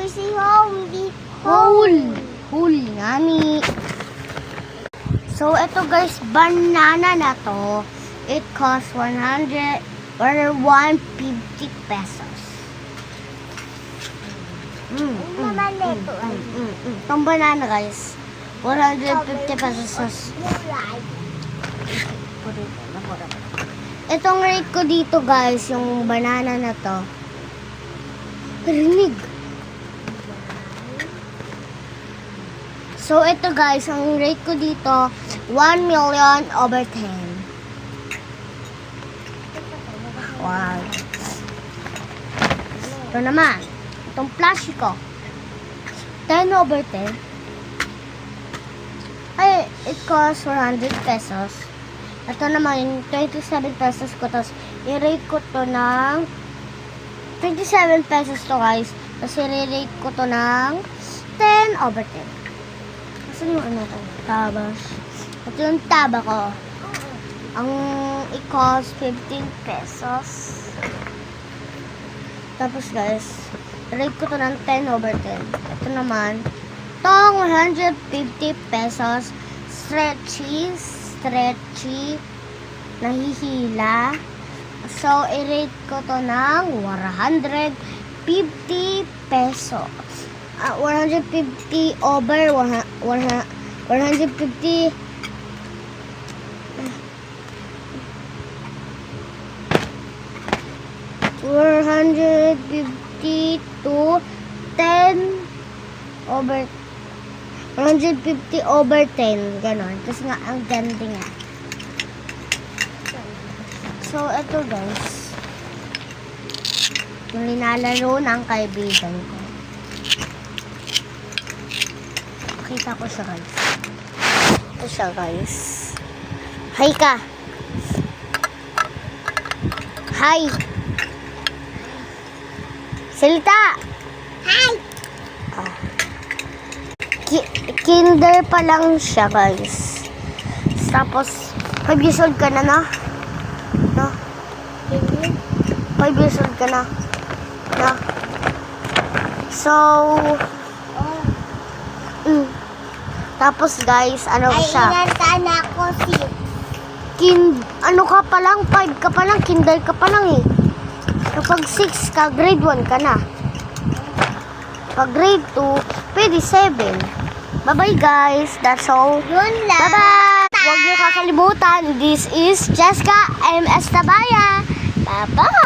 say home, di Hole ngani. So, ito guys, banana na to. It costs 150 pesos. naman ito. Itong banana guys, 150 pesos. Itong rate ko dito guys, yung banana na to. Rinig. So, ito guys, ang rate ko dito, 1 million over 10. Wow. Ito naman, itong plushie ko, 10 over 10. Ay, it costs 400 pesos. Ito naman, yung 27 pesos ko, tapos i-rate ko to ng 27 pesos to guys. Tapos i-rate ko to ng 10 over 10. Saan yung ano ko? Tabas. Ito yung taba ko. Ang i-cost 15 pesos. Tapos guys, rate ko to ng 10 over 10. Ito naman, tong 150 pesos. Stretchy, nahihila. So, i-rate ko to ng 150 pesos. 150 over 150 to 10 over 150 over 10, ganon. Tapos nga, ang ganda nga. So, ito guys, yung linalaro ng kaibigan ko. Kita ko siya guys. Ito siya guys. Hi ka! Hi! Salita! Hi! Kinder pa lang siya guys. Tapos 5 years old ka na no? 5 years old ka na. So tapos guys, ano siya? Ay, inantaan ako si... Ano ka pa lang? 5 ka pa lang, kinder ka pa lang eh. Kapag 6 ka, grade 1 ka na. Pag grade 2, pwede 7. Bye-bye guys. That's all. Yun lang. Bye-bye. Huwag niyo kakalimutan. This is Jessica MS Tabaya. Bye-bye.